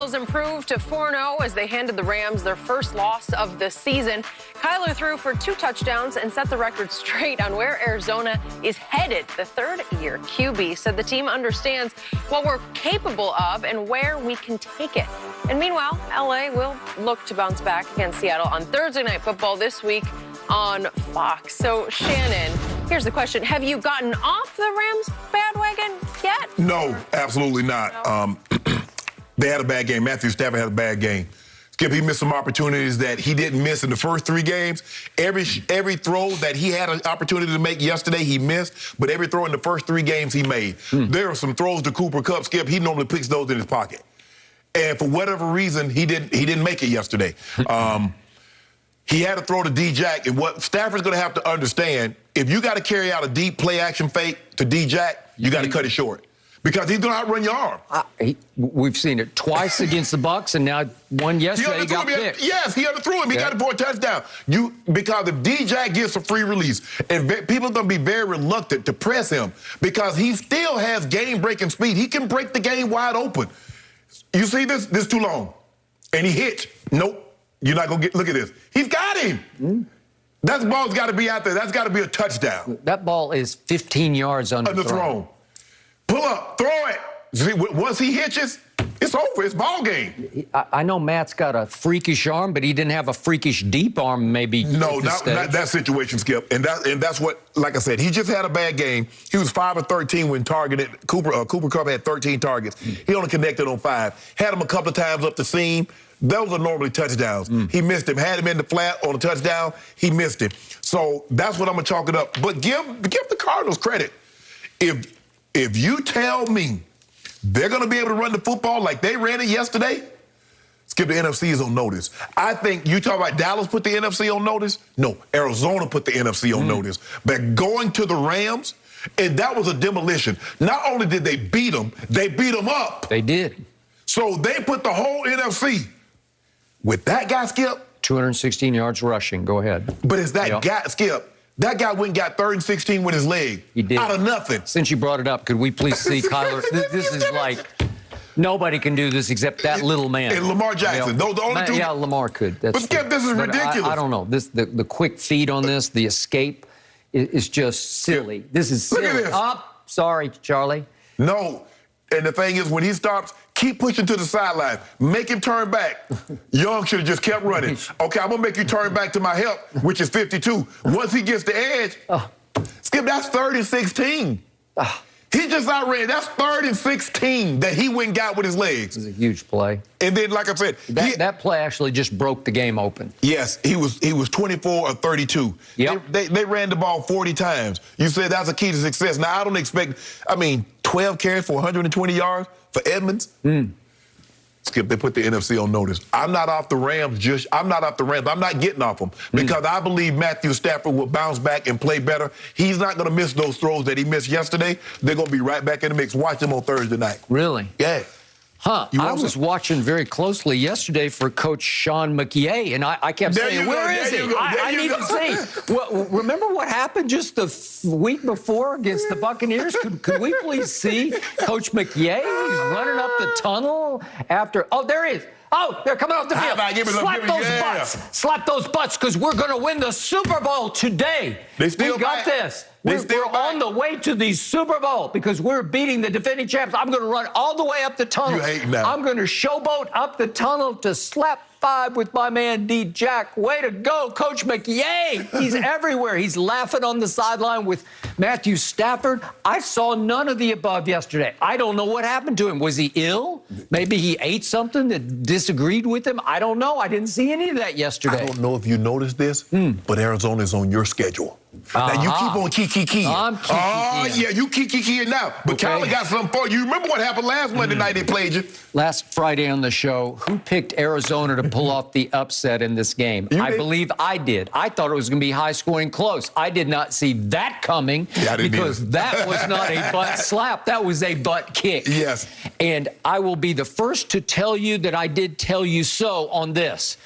Cardinals improved to 4-0 as they handed the Rams their first loss of the season. Kyler threw for 2 touchdowns and set the record straight on where Arizona is headed. The third-year QB said the team understands what we're capable of and where we can take it. And meanwhile, LA will look to bounce back against Seattle on Thursday Night Football this week on Fox. So, Shannon, here's the question. Have you gotten off the Rams bandwagon yet? No, absolutely not. They had a bad game. Matthew Stafford had a bad game. Skip, he missed some opportunities that he didn't miss in the first 3 games. Every throw that he had an opportunity to make yesterday, he missed. But every throw in the first 3 games, he made. There are some throws to Cooper Kupp, Skip. He normally picks those in his pocket. And for whatever reason, he didn't make it yesterday. He had to throw to D-Jack. And what Stafford's going to have to understand, if you got to carry out a deep play-action fake to D-Jack, you got to cut it short. Because he's going to outrun your arm. We've seen it twice against the Bucs, and now one yesterday he got picked. Yes, he underthrew him. He got it for a touchdown. Because if D-Jack gets a free release, and people are going to be very reluctant to press him because he still has game-breaking speed. He can break the game wide open. You see this? This is too long. And he hits. Nope. You're not going to get, look at this. He's got him. That ball's got to be out there. That's got to be a touchdown. That ball is 15 yards underthrown. Pull up, throw it. See, once he hitches, it's over. It's ball game. I know Matt's got a freakish arm, but he didn't have a freakish deep arm, maybe. No, not that situation, Skip. And that's what, like I said, he just had a bad game. He was 5 of 13 when targeted. Cooper Kupp had 13 targets. He only connected on 5. Had him a couple of times up the seam. Those are normally touchdowns. He missed him. Had him in the flat on a touchdown. He missed him. So that's what I'm going to chalk it up. But give the Cardinals credit. If you tell me they're going to be able to run the football like they ran it yesterday, Skip, the NFC is on notice. I think you talk about Dallas put the NFC on notice. No, Arizona put the NFC on notice. But going to the Rams, and that was a demolition. Not only did they beat them up. They did. So they put the whole NFC with that guy, Skip. 216 yards rushing. Go ahead. But it's that guy, Skip. That guy went and got 3rd and 16 with his leg. He did. Out of nothing. Since you brought it up, could we please see Kyler? This is like, nobody can do this except that little man. And Lamar Jackson. Those the only 2. Yeah, Lamar could. But Skip, this is ridiculous. I don't know. The quick feed on this, the escape, is just silly. This is silly. Look at this. Oh, sorry, Charlie. No. And the thing is, when he stops, keep pushing to the sideline. Make him turn back. Young should have just kept running. Okay, I'm going to make you turn back to my help, which is 52. Once he gets the edge, Skip, that's 3rd and 16. He just outran. That's 3rd and 16 that he went and got with his legs. This is a huge play. And then, like I said, that play actually just broke the game open. Yes, he was 24 of 32. Yep. They ran the ball 40 times. You said that's a key to success. Now, I don't expect, 12 carries for 120 yards for Edmonds. Skip, they put the NFC on notice. I'm not off the Rams. I'm not getting off them because I believe Matthew Stafford will bounce back and play better. He's not going to miss those throws that he missed yesterday. They're going to be right back in the mix. Watch them on Thursday night. Really? Yeah. I was watching very closely yesterday for Coach Sean McVay, and I kept saying, where is he? I need to see. Well, remember what happened just the week before against the Buccaneers? Could we please see Coach McVay? He's running up the tunnel after. Oh, there he is. Oh, they're coming off the field. Slap those butts. Slap those butts, because we're going to win the Super Bowl today. We got this. We're on the way to the Super Bowl because we're beating the defending champs. I'm going to run all the way up the tunnel. I'm going to showboat up the tunnel to slap 5 with my man D-Jack. Way to go, Coach McVay. He's everywhere. He's laughing on the sideline with Matthew Stafford. I saw none of the above yesterday. I don't know what happened to him. Was he ill? Maybe he ate something that disagreed with him. I don't know. I didn't see any of that yesterday. I don't know if you noticed this, but Arizona's on your schedule. Now, you keep on key-keying. I'm key-keying. Yeah, you key-keying now. But Kyler got something for you. You remember what happened last Monday night they played you? Last Friday on the show, who picked Arizona to pull off the upset in this game? I believe I did. I thought it was going to be high-scoring close. I did not see that coming because that was not a butt slap. That was a butt kick. Yes. And I will be the first to tell you that I did tell you so on this.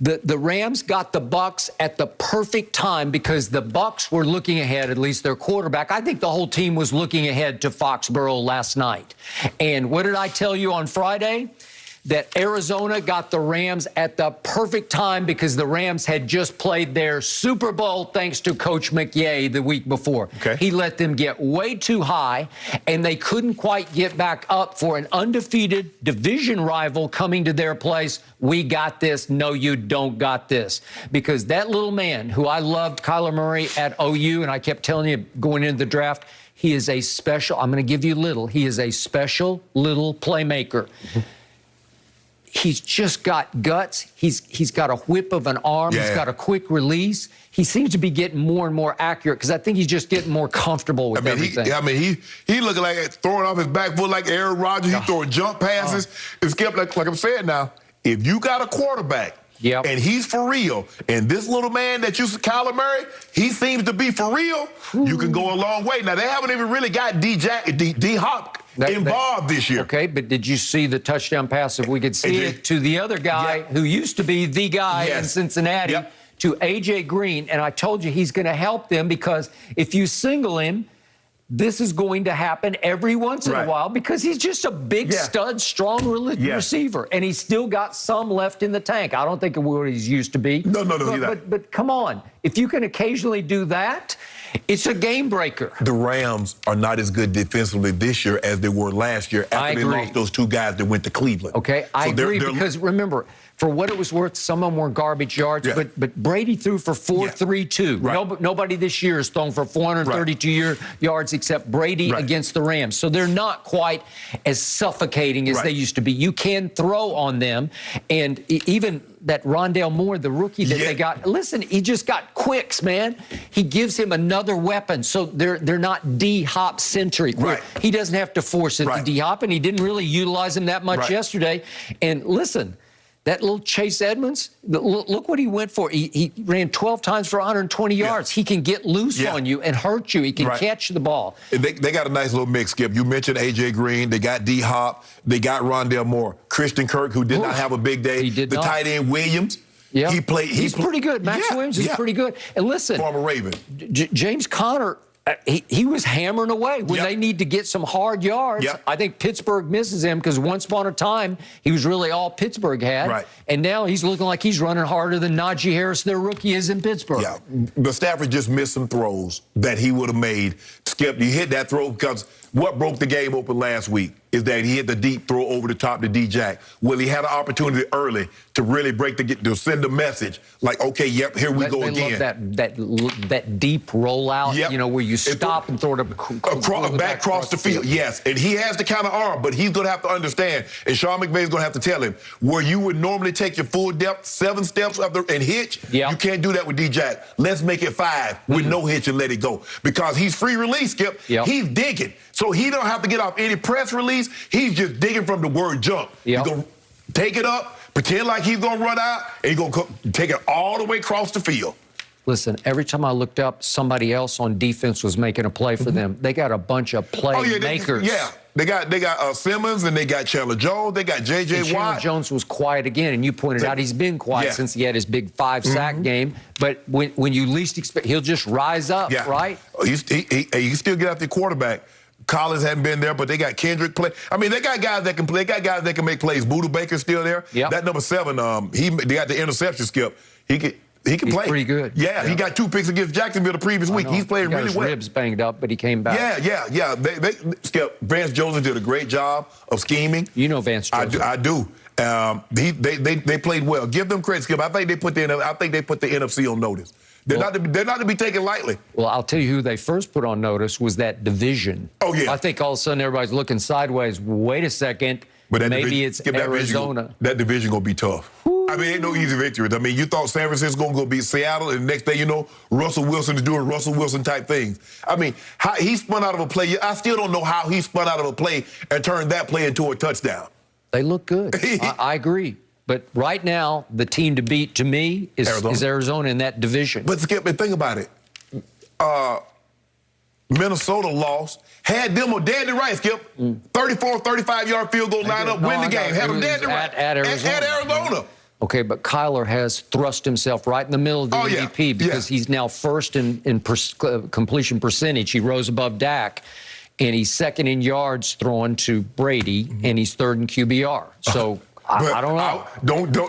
The Rams got the Bucs at the perfect time because the Bucs were looking ahead, at least their quarterback. I think the whole team was looking ahead to Foxborough last night. And what did I tell you on Friday? that Arizona got the Rams at the perfect time because the Rams had just played their Super Bowl thanks to Coach McYay the week before. Okay. He let them get way too high, and they couldn't quite get back up for an undefeated division rival coming to their place. We got this. No, you don't got this. Because that little man who I loved, Kyler Murray at OU, and I kept telling you going into the draft, he is a special, I'm going to give you little, he is a special little playmaker. He's just got guts. He's got a whip of an arm. Yeah. He's got a quick release. He seems to be getting more and more accurate because I think he's just getting more comfortable with everything. He looking like throwing off his back foot like Aaron Rodgers. He throwing jump passes. It's kept like I'm saying now. If you got a quarterback and he's for real, and this little man that you Kyler Murray, he seems to be for real. You can go a long way. Now they haven't even really got D-Hop involved this year. Okay, but did you see the touchdown pass, if we could see it, to the other guy who used to be the guy in Cincinnati, to A.J. Green? And I told you he's going to help them because if you single him, this is going to happen every once in a while because he's just a big stud, strong receiver. And he's still got some left in the tank. I don't think of what he's used to be. No. But come on. If you can occasionally do that, it's a game breaker. The Rams are not as good defensively this year as they were last year after they lost those two guys that went to Cleveland. Okay, I agree because remember, for what it was worth, some of them were garbage yards, but Brady threw for 432. Nobody this year has thrown for 432 yards except Brady against the Rams. So they're not quite as suffocating as they used to be. You can throw on them, and even that Rondale Moore, the rookie that they got, listen, he just got quicks, man. He gives him another weapon, so they're not D-Hop centric. He doesn't have to force it to D-Hop, and he didn't really utilize him that much yesterday. And listen, that little Chase Edmonds, look what he went for. He ran 12 times for 120 yards. He can get loose on you and hurt you. He can catch the ball. They got a nice little mix, Skip. You mentioned A.J. Green. They got D-Hop. They got Rondale Moore. Christian Kirk, who did not have a big day. He did not. Tight end Williams. Yeah. He's pretty good. Max Williams is pretty good. And listen, former Raven. James Conner, he was hammering away when they need to get some hard yards. I think Pittsburgh misses him because once upon a time, he was really all Pittsburgh had. And now he's looking like he's running harder than Najee Harris, their rookie, is in Pittsburgh. But Stafford just missed some throws that he would have made. Skip, you hit that throw because what broke the game open last week is that he hit the deep throw over the top to D-Jack. Well, he had an opportunity early to really to send a message like, okay, here we go again. Love that deep rollout, you know, where you stop and throw it back across the field. Yes, and he has the kind of arm, but he's going to have to understand, and Sean McVay's going to have to tell him, where you would normally take your full depth, 7 steps up there and hitch, you can't do that with D-Jack. Let's make it 5 with no hitch and let it go. Because he's free release, Skip. He's digging. So he don't have to get off any press release. He's just digging from the word jump. He's going to take it up, pretend like he's going to run out, and he's going to take it all the way across the field. Listen, every time I looked up, somebody else on defense was making a play for them. They got a bunch of playmakers. They got Simmons, and they got Chandler Jones. They got J.J. Watt. Chandler Jones was quiet again, and you pointed out he's been quiet since he had his big 5-sack game. But when you least expect, he'll just rise up, right? He still get after the quarterback. Collins hadn't been there, but they got Kendrick play. I mean, they got guys that can play. They got guys that can make plays. Buda Baker's still there. That number 7, they got the interception, Skip. He can play. He's pretty good. He got 2 picks against Jacksonville the previous week. He's playing really well. His ribs banged up, but he came back. Skip, Vance Joseph did a great job of scheming. You know Vance Joseph. I do. They played well. Give them credit, Skip. I think they put the NFC on notice. They're not to be taken lightly. Well, I'll tell you who they first put on notice was that division. I think all of a sudden everybody's looking sideways. Wait a second. But maybe it's Arizona. That division going to be tough. I mean, ain't no easy victories. I mean, you thought San Francisco going to go beat Seattle, and the next day, you know, Russell Wilson is doing Russell Wilson type things. I mean, how he spun out of a play. I still don't know how he spun out of a play and turned that play into a touchdown. They look good. I agree. But right now, the team to beat, to me, is Arizona in that division. But Skip, think about it. Minnesota lost. Had them on dead to right, Skip. 34, 35-yard field goal lineup, win the game. Had them dead to right. At Arizona. Okay, but Kyler has thrust himself right in the middle of the MVP because he's now first in completion percentage. He rose above Dak. And he's second in yards thrown to Brady, and he's third in QBR. So I don't know.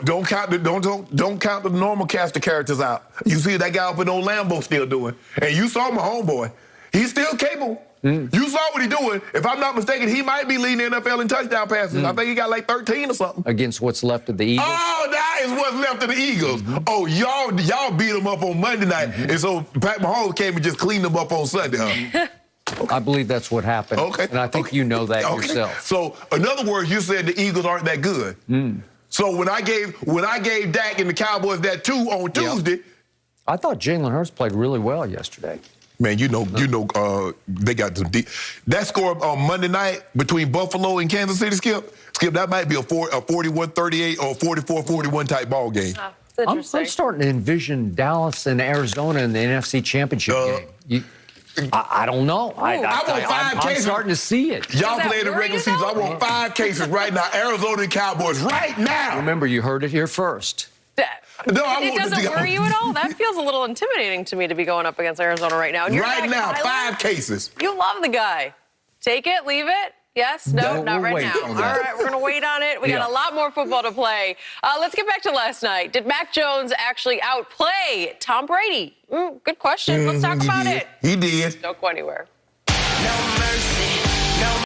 Don't count the normal cast of characters out. You see that guy up in old Lambeau still doing, and you saw my homeboy. He's still capable. You saw what he's doing. If I'm not mistaken, he might be leading the NFL in touchdown passes. I think he got like 13 or something. Against what's left of the Eagles. Oh, that is what's left of the Eagles. Oh, y'all beat them up on Monday night, and so Pat Mahomes came and just cleaned them up on Sunday. Huh? I believe that's what happened. Okay. And I think you know that yourself. So, in other words, you said the Eagles aren't that good. So when I gave Dak and the Cowboys that 2 on Tuesday, I thought Jalen Hurts played really well yesterday. Man, you know, they got some deep. That score on Monday night between Buffalo and Kansas City, Skip, that might be a 41-38 or 44-41 type ball game. I'm starting to envision Dallas and Arizona in the NFC Championship game. I don't know. I'm starting to see it. Y'all play the regular season. I want 5 cases right now. Arizona and Cowboys right now. Remember, you heard it here first. No, it doesn't worry you at all? That feels a little intimidating to me to be going up against Arizona right now. And right now, Kyler, 5 cases. You love the guy. Take it, leave it. Yes? No, not right now. All right, we're going to wait on it. We got a lot more football to play. Let's get back to last night. Did Mac Jones actually outplay Tom Brady? Good question. Let's talk about it. He did. Don't go anywhere.